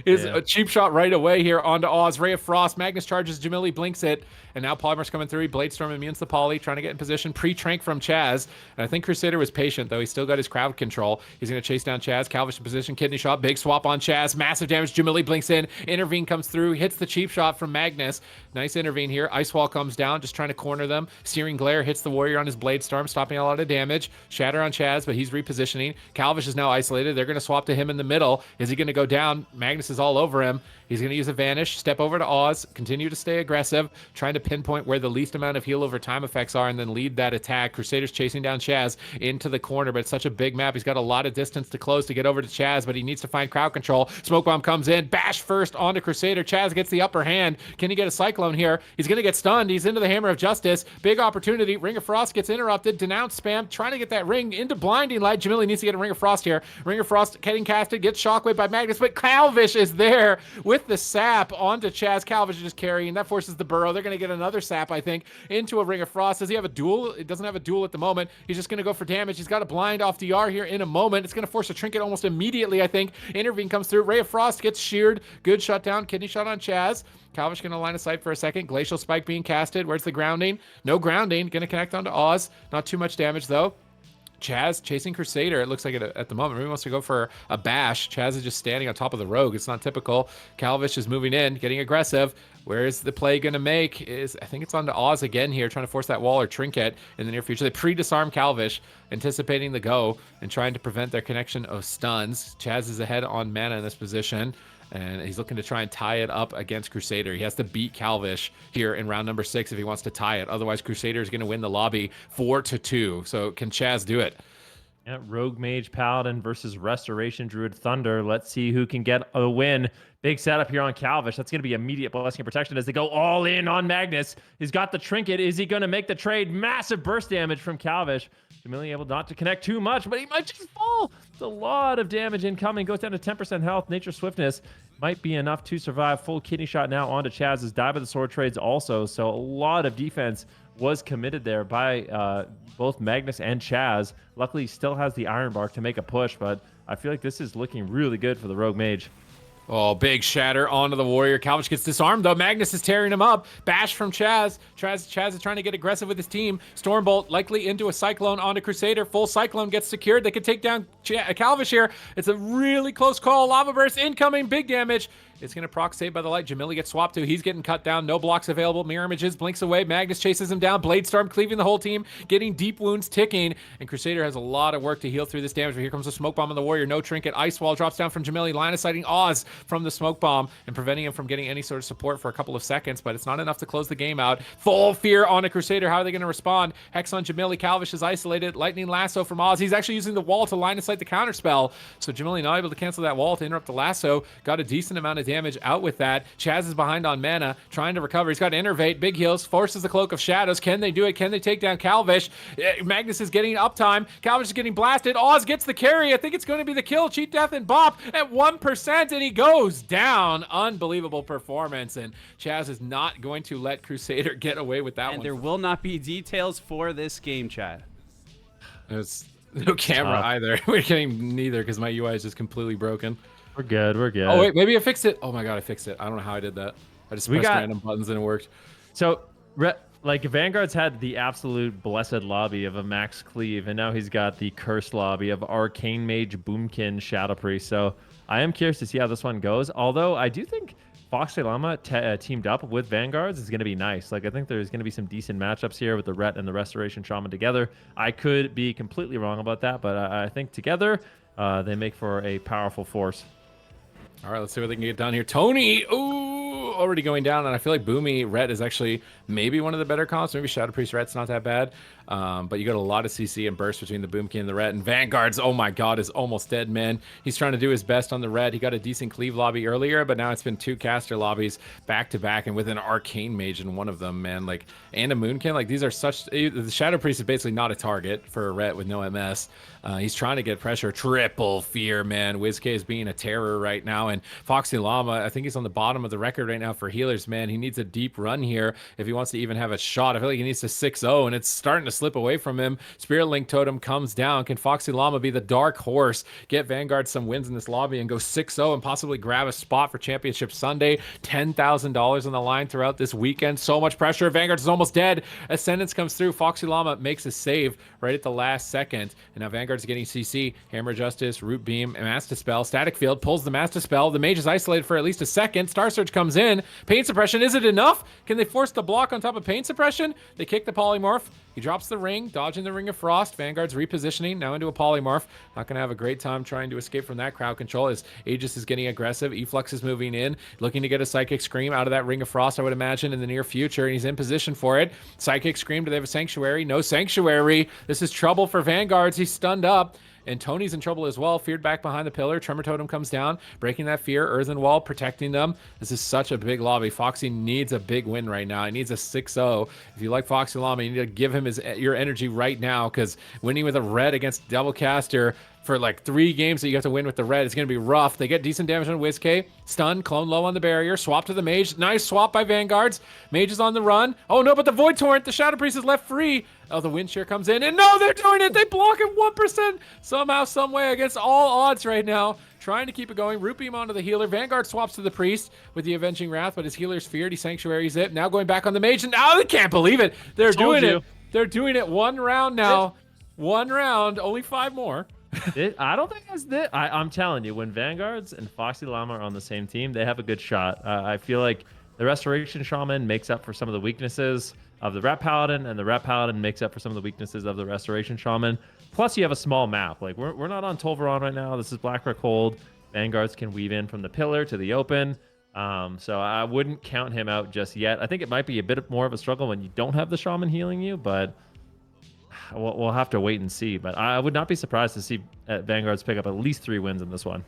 is a cheap shot right away here onto Oz. Ray of Frost. Magnus charges. Jamili blinks it. And now Polymer's coming through. He Bladestorm immunes the Poly, trying to get in position. Pre-trank from Chaz. And I think Crusader was patient, though. He's still got his crowd control. He's going to chase down Chaz. Calvish in position. Kidney shot. Big swap on Chaz. Massive damage. Jamili blinks in. Intervene comes through. Hits the cheap shot from Magnus. Nice intervene here. Ice Wall comes down, just trying to corner them. Searing Glare hits the Warrior on his Bladestorm, stopping a lot of damage. Shatter on Chaz, but he's repositioning. Calvish is now isolated. They're going to swap to him in the middle. Is he going to go down? Magnus is all over him. He's going to use a Vanish, step over to Oz, continue to stay aggressive, trying to pinpoint where the least amount of heal over time effects are, and then lead that attack. Crusader's chasing down Chaz into the corner, but it's such a big map. He's got a lot of distance to close to get over to Chaz, but he needs to find crowd control. Smoke Bomb comes in, bash first onto Crusader. Chaz gets the upper hand. Can he get a Cyclone here? He's going to get stunned. He's into the Hammer of Justice. Big opportunity. Ring of Frost gets interrupted. Denounce spam, trying to get that ring into Blinding Light. Jamili needs to get a Ring of Frost here. Ring of Frost getting casted, gets Shockwave by Magnus, but Calish is there with the sap onto Chaz. Calish is just carrying. That forces the burrow. They're going to get another sap, I think, into a Ring of Frost. Does he have a duel? It doesn't have a duel at the moment. He's just going to go for damage. He's got a blind off DR here in a moment. It's going to force a trinket almost immediately, I think. Intervene comes through. Ray of Frost gets sheared. Good shutdown. Kidney shot on Chaz. Calvish going to line of sight for a second. Glacial Spike being casted. Where's the grounding? No grounding. Going to connect onto Oz. Not too much damage, though. Chaz chasing Crusader. It looks like it at the moment. Maybe wants to go for a bash. Chaz is just standing on top of the rogue. It's not typical. Calvish is moving in, getting aggressive. Where is the play going to make? I think it's on to Oz again here, trying to force that wall or trinket in the near future. They pre-disarm Calvish, anticipating the go and trying to prevent their connection of stuns. Chaz is ahead on mana in this position, and he's looking to try and tie it up against Crusader. He has to beat Calvish here in round number 6 if he wants to tie it. Otherwise, Crusader is going to win the lobby 4-2. So can Chaz do it? Yeah, Rogue Mage Paladin versus Restoration Druid Thunder. Let's see who can get a win. Big setup here on Calvish. That's going to be immediate blessing and protection as they go all in on Magnus. He's got the trinket. Is he going to make the trade? Massive burst damage from Calvish. Jamili able not to connect too much, but he might just fall. It's a lot of damage incoming. Goes down to 10% health. Nature Swiftness might be enough to survive. Full kidney shot now onto Chaz's Dive of the Sword trades also. So a lot of defense was committed there by both Magnus and Chaz. Luckily, he still has the Iron Bark to make a push, but I feel like this is looking really good for the Rogue Mage. Oh, big shatter onto the Warrior. Calvish gets disarmed, though. Magnus is tearing him up. Bash from Chaz. Chaz is trying to get aggressive with his team. Stormbolt likely into a Cyclone onto Crusader. Full Cyclone gets secured. They could take down Calvish here. It's a really close call. Lava Burst incoming. Big damage. It's going to proc Saved by the Light. Jamili gets swapped to. He's getting cut down. No blocks available. Mirror Images blinks away. Magnus chases him down. Blade Storm cleaving the whole team. Getting deep wounds ticking. And Crusader has a lot of work to heal through this damage. But here comes the Smoke Bomb on the Warrior. No trinket. Ice Wall drops down from Jamili. Line of sighting Oz from the Smoke Bomb and preventing him from getting any sort of support for a couple of seconds. But it's not enough to close the game out. Full fear on a Crusader. How are they going to respond? Hex on Jamili. Calvish is isolated. Lightning Lasso from Oz. He's actually using the wall to line of sight the counter spell. So Jamili not able to cancel that wall to interrupt the lasso. Got a decent amount of damage out with that. Chaz is behind on mana, trying to recover. He's got Innervate, big heals, forces the Cloak of Shadows. Can they do it? Can they take down Calvish? Magnus is getting uptime. Calvish is getting blasted. Oz gets the carry. I think it's going to be the kill. Cheat Death and Bop at 1%, and he goes down. Unbelievable performance, and Chaz is not going to let Crusader get away with that one. And there will not be details for this game, Chad. There's no camera either. We're getting neither because my UI is just completely broken. We're good. We're good. Oh, wait, maybe I fixed it. Oh, my God, I fixed it. I don't know how I did that. I just pressed random buttons and it worked. So, like, Vanguard's had the absolute blessed lobby of a Max Cleave, and now he's got the cursed lobby of Arcane Mage, Boomkin, Shadow Priest. So, I am curious to see how this one goes. Although, I do think Foxy Lama teamed up with Vanguards is going to be nice. Like, I think there's going to be some decent matchups here with the Ret and the Restoration Shaman together. I could be completely wrong about that, but I think together they make for a powerful force. All right, let's see what they can get done here. Tony, ooh, already going down, and I feel like Boomy Ret is actually maybe one of the better comps. Maybe Shadow Priest Ret's not that bad, but you got a lot of CC and burst between the Boomkin and the Ret. And Vanguards, oh my God, is almost dead, man. He's trying to do his best on the Ret. He got a decent Cleave lobby earlier, but now it's been 2 caster lobbies back to back, and with an Arcane Mage in one of them, man. Like, and a Moonkin. Like, these are such. The Shadow Priest is basically not a target for a Ret with no MS. He's trying to get pressure. Triple fear, man. WizK is being a terror right now. And Foxy Lama, I think he's on the bottom of the record right now for healers, man. He needs a deep run here if he wants to even have a shot. I feel like he needs to 6-0, and it's starting to slip away from him. Spirit Link Totem comes down. Can Foxy Lama be the dark horse, get Vanguard some wins in this lobby, and go 6-0 and possibly grab a spot for Championship Sunday? $10,000 on the line throughout this weekend. So much pressure. Vanguard is almost dead. Ascendance comes through. Foxy Lama makes a save right at the last second. And now Vanguard's getting CC. Hammer Justice, Root Beam, Master Spell. Static Field pulls the Master Spell. The Mage is isolated for at least a second. Star Surge comes in. Pain Suppression, is it enough? Can they force the block on top of Pain Suppression? They kick the Polymorph. He drops the ring, dodging the Ring of Frost. Vanguard's repositioning, now into a Polymorph. Not going to have a great time trying to escape from that crowd control as Aegis is getting aggressive. Eflux is moving in, looking to get a Psychic Scream out of that Ring of Frost, I would imagine, in the near future, and he's in position for it. Psychic Scream, do they have a Sanctuary? No Sanctuary. This is trouble for Vanguards. He's stunned up. And Tony's in trouble as well. Feared back behind the pillar. Tremor Totem comes down, breaking that fear. Earthen Wall protecting them. This is such a big lobby. Foxy needs a big win right now. He needs a 6-0. If you like Foxy Lama, you need to give him your energy right now, because winning with a red against Double Caster, for like 3 games that you have to win with the red. It's going to be rough. They get decent damage on WizK. Stun, clone low on the barrier. Swap to the Mage. Nice swap by Vanguards. Mage is on the run. Oh no, but the Void Torrent, the Shadow Priest is left free. Oh, the Wind Shear comes in. And no, they're doing it. They block it 1% somehow, some way against all odds right now. Trying to keep it going. Root Beam onto the healer. Vanguard swaps to the Priest with the Avenging Wrath, but his healer's feared. He sanctuaries it. Now going back on the Mage. And now they can't believe it. They're doing it. They're doing it 1 round now. 1 round. Only 5 more. I don't think that's it. I'm telling you, when Vanguards and Foxy Lama are on the same team, they have a good shot. I feel like the Restoration Shaman makes up for some of the weaknesses of the Rat Paladin, and the Rat Paladin makes up for some of the weaknesses of the Restoration Shaman. Plus, you have a small map. Like, we're not on Tolvaron right now. This is Blackrock Hold. Vanguards can weave in from the pillar to the open. So I wouldn't count him out just yet. I think it might be a bit more of a struggle when you don't have the Shaman healing you, but we'll have to wait and see. But I would not be surprised to see Vanguards pick up at least 3 wins in this one.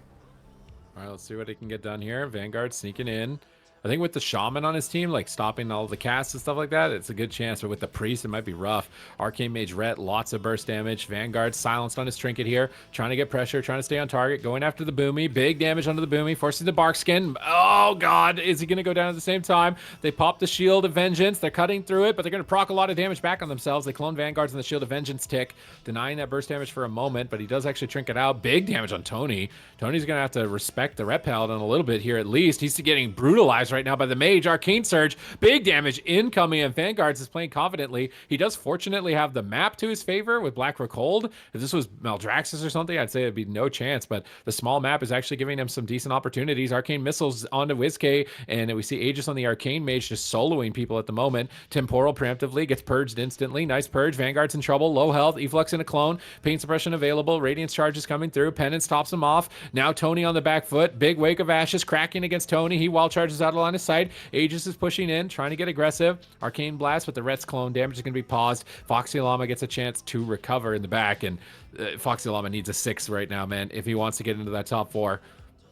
All right, let's see what he can get done here. Vanguard sneaking in. I think with the Shaman on his team, like stopping all the casts and stuff like that, it's a good chance. But with the Priest, it might be rough. Arcane Mage Ret, lots of burst damage. Vanguard silenced on his Trinket here. Trying to get pressure, trying to stay on target. Going after the Boomy. Big damage onto the Boomy. Forcing the Bark Skin. Oh, God. Is he going to go down at the same time? They pop the Shield of Vengeance. They're cutting through it, but they're going to proc a lot of damage back on themselves. They clone Vanguards and the Shield of Vengeance tick, denying that burst damage for a moment, but he does actually Trinket out. Big damage on Tony. Tony's going to have to respect the Ret Paladin a little bit here at least. He's getting brutalized right now by the Mage. Arcane Surge, big damage incoming, and Vanguards is playing confidently. He does fortunately have the map to his favor with Blackrock Hold. If this was Maldraxxus or something, I'd say it'd be no chance, but the small map is actually giving him some decent opportunities. Arcane Missiles onto WizK, and we see Aegis on the Arcane Mage just soloing people at the moment. Temporal preemptively, gets purged instantly. Nice purge. Vanguard's in trouble, low health, Efflux in a clone, Pain Suppression available, Radiance Charge is coming through, Penance tops him off. Now Tony on the back foot, big Wake of Ashes cracking against Tony. He wild charges out of line of sight. Aegis is pushing in, trying to get aggressive. Arcane Blast with the Ret's clone. Damage is going to be paused. Foxy Lama gets a chance to recover in the back, and Foxy Lama needs a 6 right now, man, if he wants to get into that top 4.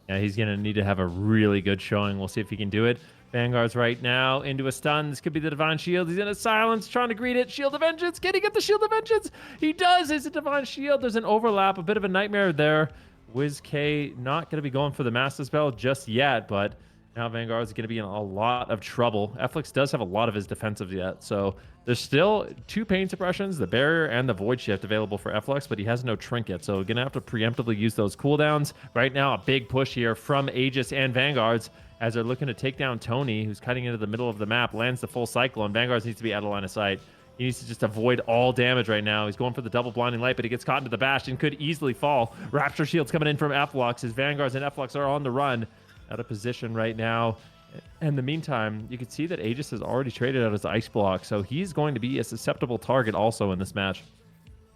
Yeah, he's going to need to have a really good showing. We'll see if he can do it. Vanguard's right now into a stun. This could be the Divine Shield. He's in a silence, trying to greet it. Shield of Vengeance. Can he get the Shield of Vengeance? He does. It's a Divine Shield. There's an overlap, a bit of a nightmare there. WizK not going to be going for the Master Spell just yet, but now Vanguard's going to be in a lot of trouble. Efflux does have a lot of his defensive yet, so there's still 2 pain suppressions, the barrier and the void shift available for Efflux, but he has no trinket, so going to have to preemptively use those cooldowns. Right now, a big push here from Aegis and Vanguards as they're looking to take down Tony, who's cutting into the middle of the map, lands the full cycle, and Vanguards needs to be out of line of sight. He needs to just avoid all damage right now. He's going for the double blinding light, but he gets caught into the bash and could easily fall. Rapture Shield's coming in from Efflux as Vanguards and Efflux are on the run. Out of position right now. In the meantime, you can see that Aegis has already traded out his ice block, so he's going to be a susceptible target also in this match.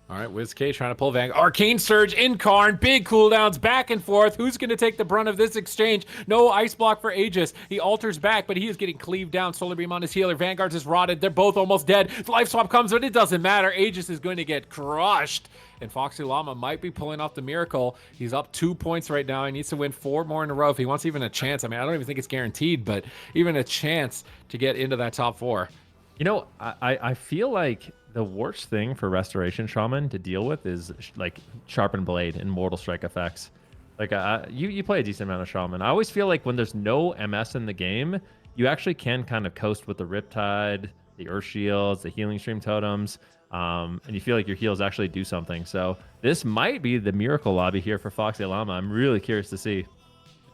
All right, WizK trying to pull Vanguard. Arcane Surge, Incarn, big cooldowns, back and forth. Who's going to take the brunt of this exchange? No ice block for Aegis. He alters back, but he is getting cleaved down. Solar Beam on his healer. Vanguard's is rotted. They're both almost dead. Life Swap comes, but it doesn't matter. Aegis is going to get crushed. And Foxy Lama might be pulling off the miracle. He's up 2 points right now. He needs to win 4 more in a row if he wants even a chance. I mean, I don't even think it's guaranteed, but even a chance to get into that top 4. You know, I feel like the worst thing for Restoration Shaman to deal with is like Sharpened Blade and Mortal Strike effects. Like you play a decent amount of Shaman. I always feel like when there's no MS in the game, you actually can kind of coast with the Riptide, the Earth Shields, the Healing Stream Totems, and you feel like your heals actually do something. So this might be the miracle lobby here for Foxy Lama. I'm really curious to see.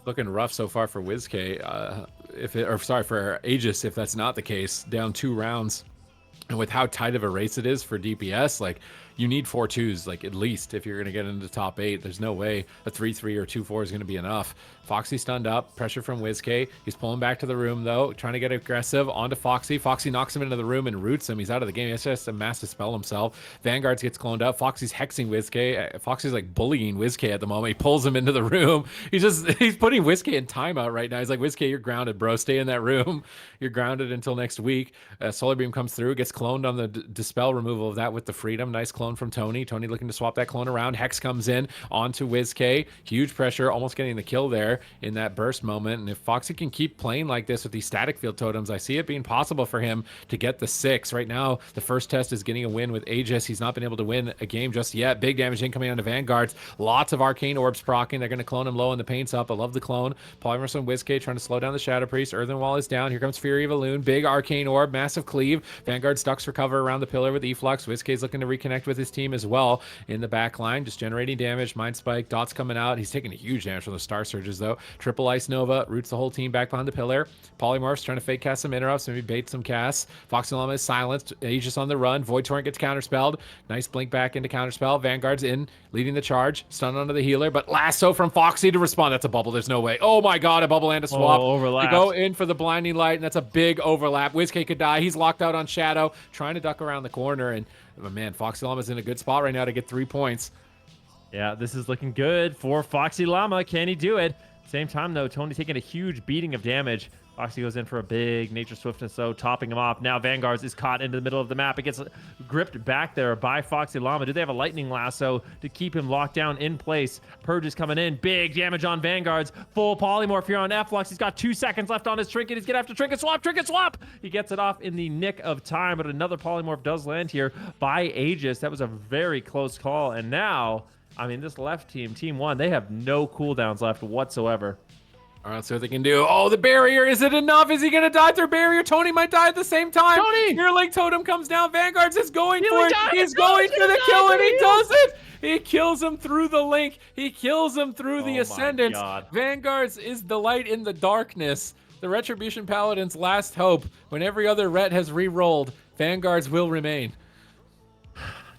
Looking rough so far for WizK, for Aegis, if that's not the case. Down 2 rounds. And with how tight of a race it is for DPS, like, you need 4 2s, like, at least, if you're going to get into the top 8. There's no way a 3-3 or 2-4 is going to be enough. Foxy stunned up, pressure from WizK. He's pulling back to the room, though, trying to get aggressive onto Foxy. Foxy knocks him into the room and roots him. He's out of the game. He has to mass dispel himself. Vanguards gets cloned up. Foxy's hexing WizK. Foxy's, like, bullying WizK at the moment. He pulls him into the room. He's putting WizK in timeout right now. He's like, WizK, you're grounded, bro. Stay in that room. You're grounded until next week. Solar Beam comes through, gets cloned on the dispel removal of that with the Freedom. Nice clone clone from Tony. Tony looking to swap that clone around. Hex comes in onto WizK. Huge pressure, almost getting the kill there in that burst moment. And if Foxy can keep playing like this with these static field totems, I see it being possible for him to get the 6. Right now, the first test is getting a win with Aegis. He's not been able to win a game just yet. Big damage incoming onto Vanguards. Lots of arcane orbs proccing. They're going to clone him low and the paint's up. I love the clone. Polymorph on WizK trying to slow down the Shadow Priest. Earthen Wall is down. Here comes Fury of Elune. Big arcane orb. Massive cleave. Vanguard ducks recover around the pillar with Eflux. WizK's looking to reconnect with his team as well in the back line. Just generating damage. Mind Spike. Dots coming out. He's taking a huge damage from the Star Surges though. Triple Ice Nova. Roots the whole team back behind the pillar. Polymorphs trying to fake cast some interrupts. Maybe bait some casts. Foxy Lama is silenced. Aegis on the run. Void Torrent gets counterspelled. Nice blink back into counterspell. Vanguard's in. Leading the charge. Stun onto the healer. But lasso from Foxy to respond. That's a bubble. There's no way. Oh my god. A bubble and a swap. Overlap. They go in for the blinding light, and that's a big overlap. WizK could die. He's locked out on Shadow, trying to duck around the corner. And man, Foxy Lama's in a good spot right now to get 3 points. Yeah, this is looking good for Foxy Lama. Can he do it? Same time, though, Tony taking a huge beating of damage. Foxy goes in for a big Nature Swiftness, though, topping him off. Now Vanguards is caught into the middle of the map. It gets gripped back there by Foxy Lama. Do they have a Lightning Lasso to keep him locked down in place? Purge is coming in. Big damage on Vanguards. Full Polymorph here on Flux. He's got 2 seconds left on his Trinket. He's going to have to Trinket Swap, Trinket Swap! He gets it off in the nick of time, but another Polymorph does land here by Aegis. That was a very close call, and now, I mean, this left team, Team 1, they have no cooldowns left whatsoever. All right, let's see what they can do. Oh, the barrier. Is it enough? Is he going to die through barrier? Tony might die at the same time. Tony! Your Link Totem comes down. Vanguards is going for it. He's going for the kill, and he does it. He kills him through the Link. He kills him through the Ascendant. Vanguards is the light in the darkness. The Retribution Paladin's last hope. When every other ret has re-rolled, Vanguards will remain.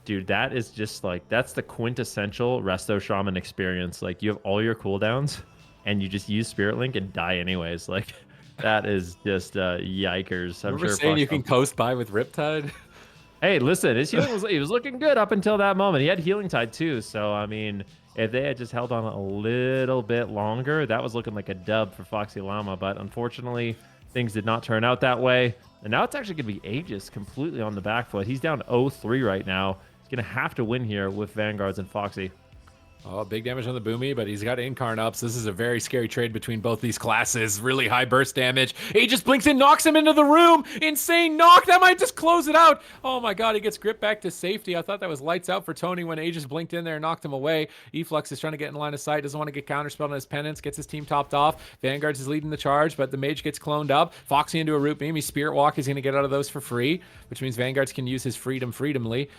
Dude, that is just like, that's the quintessential Resto Shaman experience. Like, you have all your cooldowns, and you just use Spirit Link and die anyways. Like, that is just yikers. I'm Remember sure saying you can coast by with Riptide? Hey, listen, his healing was, he was looking good up until that moment. He had Healing Tide too, so I mean, if they had just held on a little bit longer, that was looking like a dub for Foxy Lama. But unfortunately, things did not turn out that way. And now it's actually going to be Aegis completely on the back foot. He's down 0-3 right now. He's going to have to win here with Vanguards and Foxy. Oh, big damage on the Boomy, but he's got Incarn up, so this is a very scary trade between both these classes. Really high burst damage. Aegis blinks in, knocks him into the room. Insane knock. That might just close it out. Oh my god, he gets gripped back to safety. I thought that was lights out for Tony when Aegis blinked in there and knocked him away. Eflux is trying to get in line of sight, doesn't want to get counterspelled on his penance, gets his team topped off. Vanguards is leading the charge, but the Mage gets cloned up. Foxy into a Root Beam. He Spirit Walk. He's going to get out of those for free, which means Vanguards can use his freedomly.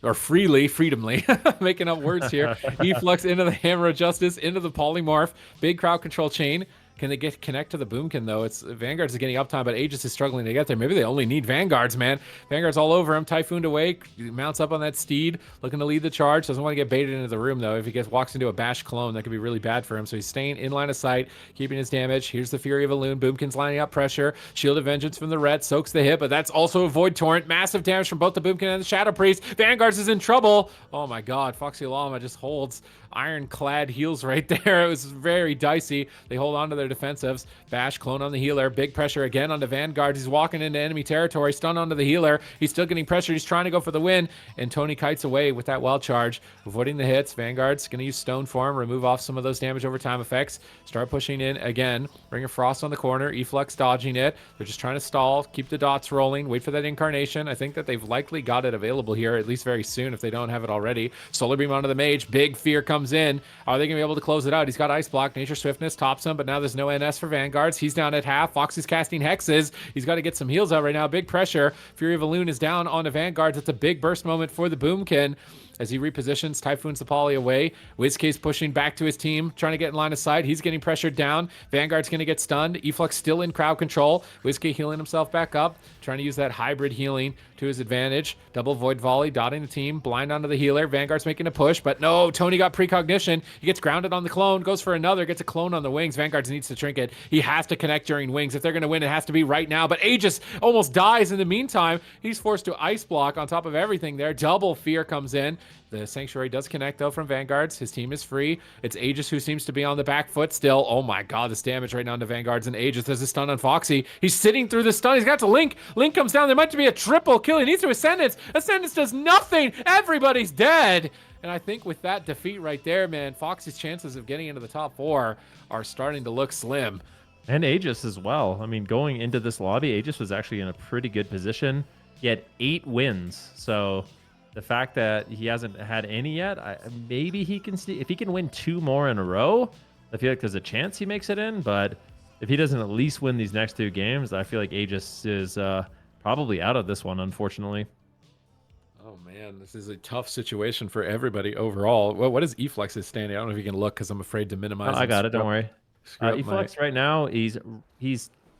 Or freedomly, making up words here. Eflux into the Hammer of Justice, into the Polymorph. Big crowd control chain. Can they connect to the Boomkin, though? It's Vanguards is getting uptime, but Aegis is struggling to get there. Maybe they only need Vanguards, man. Vanguard's all over him. Typhooned away. Mounts up on that steed, looking to lead the charge. Doesn't want to get baited into the room, though. If he walks into a Bash clone, that could be really bad for him. So he's staying in line of sight, keeping his damage. Here's the Fury of Elune. Boomkin's lining up pressure. Shield of Vengeance from the Ret. Soaks the hit, but that's also a Void Torrent. Massive damage from both the Boomkin and the Shadow Priest. Vanguards is in trouble. Oh, my God. Foxy Lama just holds ironclad heals right there. It was very dicey. They hold on to their defensives. Bash, clone on the healer. Big pressure again on the Vanguard. He's walking into enemy territory. Stun onto the healer. He's still getting pressure. He's trying to go for the win. And Tony kites away with that wild charge, avoiding the hits. Vanguard's going to use Stone Form, remove off some of those damage over time effects. Start pushing in again. Bring a Frost on the corner. Eflux dodging it. They're just trying to stall, keep the dots rolling, wait for that Incarnation. I think that they've likely got it available here, at least very soon if they don't have it already. Solar Beam onto the Mage. Big fear comes in. Are they going to be able to close it out? He's got Ice Block. Nature Swiftness tops him, but now there's no NS for Vanguards. He's down at half. Foxy's casting Hexes. He's got to get some heals out right now. Big pressure. Fury of Elune is down on the Vanguards. It's a big burst moment for the Boomkin as he repositions, Typhoons the Poly away. WizK's pushing back to his team, trying to get in line of sight. He's getting pressured down. Vanguard's going to get stunned. Eflux still in crowd control. WizK healing himself back up, trying to use that hybrid healing to his advantage. Double Void Volley, dotting the team, blind onto the healer. Vanguard's making a push, but no, Tony got precognition. He gets grounded on the clone, goes for another, gets a clone on the wings. Vanguard needs to trinket. He has to connect during wings. If they're going to win, it has to be right now, but Aegis almost dies in the meantime. He's forced to Ice Block on top of everything there. Double fear comes in. The Sanctuary does connect, though, from Vanguards. His team is free. It's Aegis who seems to be on the back foot still. Oh, my God, this damage right now to Vanguards and Aegis. There's a stun on Foxy. He's sitting through the stun. He's got to Link. Link comes down. There might be a triple kill. He needs to Ascendance. Ascendance does nothing. Everybody's dead. And I think with that defeat right there, man, Foxy's chances of getting into the top 4 are starting to look slim. And Aegis as well. I mean, going into this lobby, Aegis was actually in a pretty good position. He had 8 wins. So the fact that he hasn't had any yet, maybe he can see if he can win 2 more in a row. I feel like there's a chance he makes it in. But if he doesn't at least win these next 2 games, I feel like Aegis is probably out of this one, unfortunately. Oh, man, this is a tough situation for everybody overall. What is Eflex's standing? I don't know if you can look because I'm afraid to minimize. I got it. Don't worry. Eflex right now, he's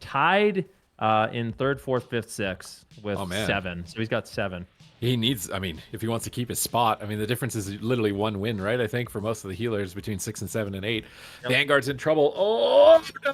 tied in 3rd, 4th, 5th, 6th with 7. So he's got 7. He needs, I mean, if he wants to keep his spot, I mean, the difference is literally 1 win, right? I think for most of the healers between 6 and 7 and 8. Yep. Vanguard's in trouble. Oh, no.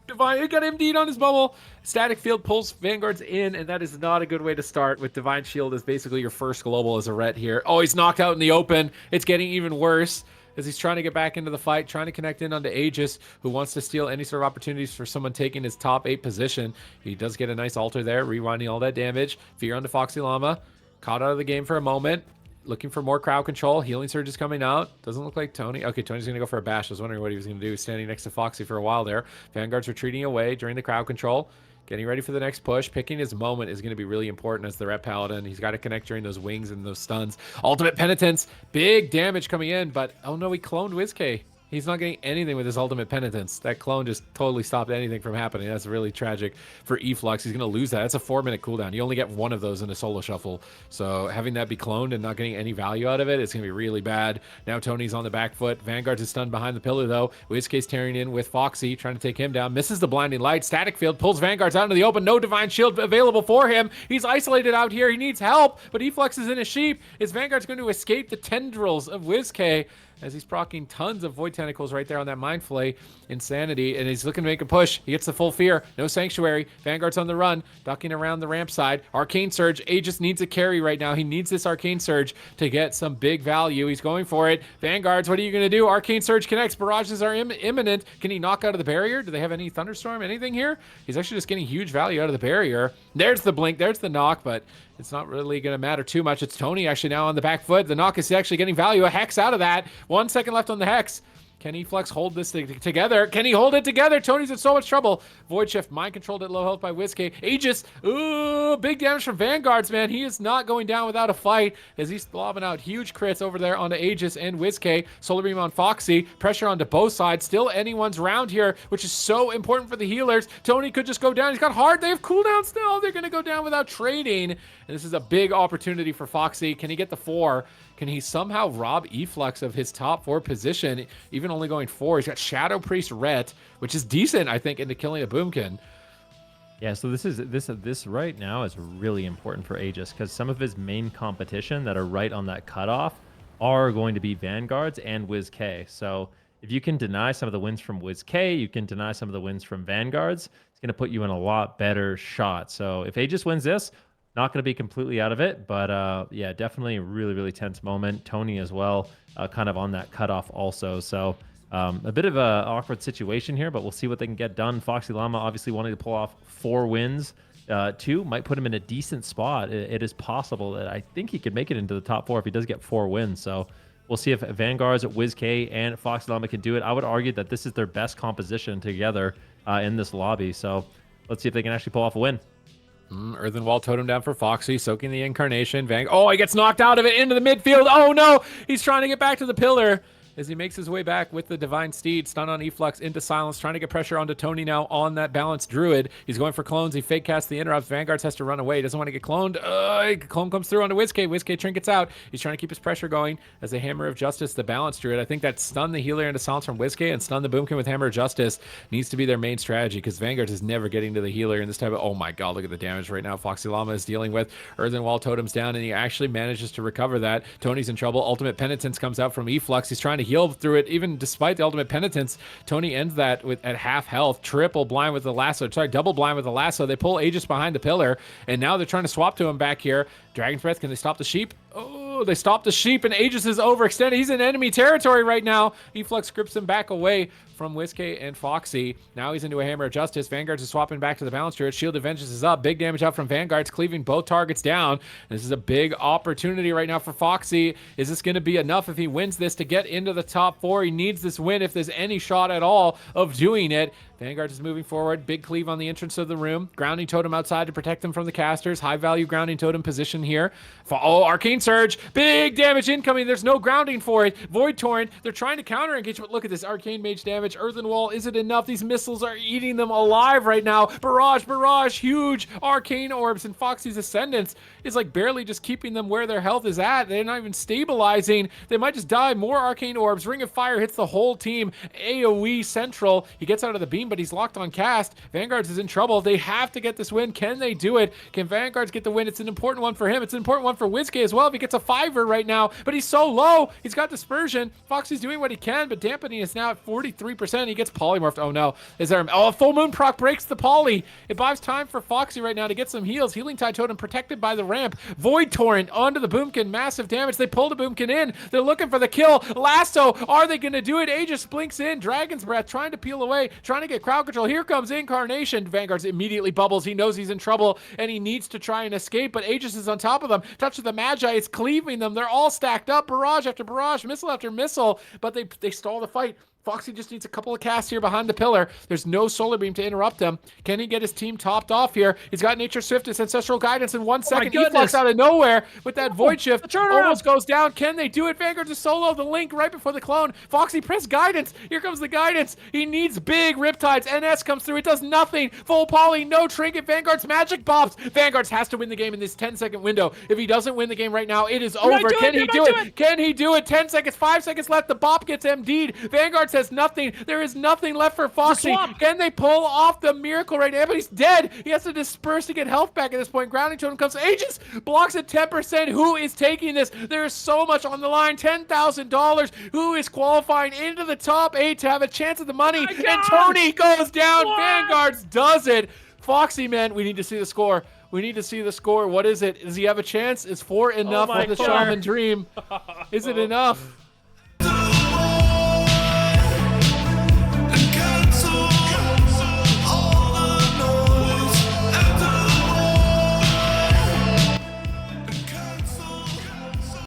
Divine, he got MD'd on his bubble. Static Field pulls Vanguards in, and that is not a good way to start with Divine Shield as basically your first global as a ret here. Oh, he's knocked out in the open. It's getting even worse as he's trying to get back into the fight, trying to connect in onto Aegis, who wants to steal any sort of opportunities for someone taking his top 8 position. He does get a nice altar there, rewinding all that damage. Fear onto Foxy Lama. Caught out of the game for a moment. Looking for more crowd control. Healing Surge is coming out. Doesn't look like Tony. Okay, Tony's going to go for a bash. I was wondering what he was going to do, standing next to Foxy for a while there. Vanguard's retreating away during the crowd control. Getting ready for the next push. Picking his moment is going to be really important as the Ret Paladin. He's got to connect during those wings and those stuns. Ultimate Penitence. Big damage coming in, but oh no, he cloned WizK. He's not getting anything with his Ultimate Penitence. That clone just totally stopped anything from happening. That's really tragic for Eflux. He's going to lose that. That's a 4-minute cooldown. You only get 1 of those in a solo shuffle. So having that be cloned and not getting any value out of it, it's going to be really bad. Now Tony's on the back foot. Vanguard's is stunned behind the pillar, though. WizK's tearing in with Foxy, trying to take him down. Misses the blinding light. Static Field pulls Vanguard's out into the open. No Divine Shield available for him. He's isolated out here. He needs help, but Eflux is in a sheep. Is Vanguard's going to escape the tendrils of WizK? As he's proccing tons of Void Tentacles right there on that Mind Flay. Insanity, and he's looking to make a push. He gets the full fear. No Sanctuary. Vanguard's on the run, ducking around the ramp side. Arcane Surge. Aegis needs a carry right now. He needs this Arcane Surge to get some big value. He's going for it. Vanguards, what are you going to do? Arcane Surge connects. Barrages are imminent. Can he knock out of the barrier? Do they have any Thunderstorm, anything here? He's actually just getting huge value out of the barrier. There's the blink. There's the knock, but it's not really going to matter too much. It's Tony actually now on the back foot. The knock is actually getting value. A Hex out of that. 1 second left on the Hex. Can Eflux hold this thing together? Can he hold it together? Tony's in so much trouble. Void Shift, mind controlled at low health by WizK. Aegis, ooh, big damage from Vanguards, man. He is not going down without a fight as he's lobbing out huge crits over there onto Aegis and WizK. Solar Beam on Foxy. Pressure onto both sides. Still anyone's round here, which is so important for the healers. Tony could just go down. He's got hard. They have cooldown still. They're going to go down without trading. And this is a big opportunity for Foxy. Can he get the 4? Can he somehow rob Eflux of his top 4 position, even only going 4? He's got Shadow Priest Ret, which is decent, I think, into killing a Boomkin. Yeah, so this right now is really important for Aegis because some of his main competition that are right on that cutoff are going to be Vanguards and WizK. So if you can deny some of the wins from WizK, you can deny some of the wins from Vanguards, it's going to put you in a lot better shot. So if Aegis wins this, not going to be completely out of it, but yeah, definitely a really, really tense moment. Tony as well, kind of on that cutoff also. So a bit of an awkward situation here, but we'll see what they can get done. Foxy Lama obviously wanting to pull off 4 wins. 2 might put him in a decent spot. It is possible that I think he could make it into the top 4 if he does get 4 wins. So we'll see if Vanguards, WizK, and Foxy Lama can do it. I would argue that this is their best composition together in this lobby. So let's see if they can actually pull off a win. Earthen Wall Totem down for Foxy, soaking the Incarnation. Oh, he gets knocked out of it into the midfield. Oh, no. He's trying to get back to the pillar as he makes his way back with the Divine Steed. Stun on Eflux into silence, trying to get pressure onto Tony now on that balanced Druid. He's going for clones. He fake casts the interrupts. Vanguards has to run away. He doesn't want to get cloned. Clone comes through onto WizK. WizK trinkets out. He's trying to keep his pressure going as the Hammer of Justice, the balanced Druid. I think that stun the healer into silence from WizK and stun the Boomkin with Hammer of Justice needs to be their main strategy because Vanguards is never getting to the healer in this type of... Oh my god, look at the damage right now Foxy Lama is dealing with. Earthen Wall Totem's down and he actually manages to recover that. Tony's in trouble. Ultimate Penitence comes out from Eflux. He's trying to heal through it. Even despite the Ultimate Penitence, Tony ends that at half health. Triple blind with the lasso. Sorry, double blind with the lasso. They pull Aegis behind the pillar, and now they're trying to swap to him back here. Dragon's Breath, can they stop the sheep? Oh, Oh, they stopped the sheep, and Aegis is overextended. He's in enemy territory right now. Eflux grips him back away from Whiskey and Foxy. Now he's into a Hammer of Justice. Vanguards is swapping back to the Balance Turret. Shield of Vengeance is up. Big damage out from Vanguards, cleaving both targets down. This is a big opportunity right now for Foxy. Is this going to be enough if he wins this to get into the top 4? He needs this win if there's any shot at all of doing it. Vanguards is moving forward. Big cleave on the entrance of the room. Grounding Totem outside to protect them from the casters. High value Grounding Totem position here. Oh, Arcane Surge. Big damage incoming. There's no grounding for it. Void Torrent. They're trying to counter engage, but look at this. Arcane Mage damage. Earthen Wall. Is it enough? These missiles are eating them alive right now. Barrage. Huge Arcane Orbs. And Foxy's Ascendance is like barely just keeping them where their health is at. They're not even stabilizing. They might just die. More Arcane Orbs. Ring of Fire hits the whole team. AoE Central. He gets out of the beam, but he's locked on cast. Vanguards is in trouble. They have to get this win. Can they do it? Can Vanguards get the win? It's an important one for him. It's an important one for Whiskey as well if he gets a 5er right now, but he's so low. He's got Dispersion. Foxy's doing what he can, but Dampening is now at 43%. He gets polymorphed. Oh no. Is there a full moon proc breaks the poly? It buys time for Foxy right now to get some heals. Healing Tide Totem protected by the ramp. Void Torrent onto the Boomkin. Massive damage. They pull the Boomkin in. They're looking for the kill. Lasso. Are they going to do it? Aegis blinks in. Dragon's Breath trying to peel away. Trying to get crowd control. Here comes Incarnation. Vanguards immediately bubbles. He knows he's in trouble and he needs to try and escape, but Aegis is on top of them. Touch of the Magi is cleaving them. They're all stacked up. Barrage after barrage, missile after missile, but they stall the fight. Foxy just needs a couple of casts here behind the pillar. There's no Solar Beam to interrupt him. Can he get his team topped off here? He's got Nature Swiftness, Ancestral Guidance in 1 second. Eflux out of nowhere with that Void Shift. Almost goes down. Can they do it? Vanguards is solo. The Link right before the clone. Foxy press Guidance. Here comes the Guidance. He needs big Riptides. NS comes through. It does nothing. Full poly. No Trinket. Vanguard's Magic Bombs. Vanguards has to win the game in this 10-second window. If he doesn't win the game right now, it is over. Can he do it? Can he do it? 10 seconds. 5 seconds left. The Bop gets MD'd. Vanguard says nothing. There is nothing left for Foxy. Can they pull off the miracle right now? But he's dead. He has to disperse to get health back at this point. Grounding Totem comes. Aegis blocks at 10%. Who is taking this? There is so much on the line. $10,000. Who is qualifying into the top 8 to have a chance at the money? And Tony goes down. Vanguards does it. Foxy, man, we need to see the score. We need to see the score. What is it? Does he have a chance? Is 4 enough for the Shaman Dream? Is it enough?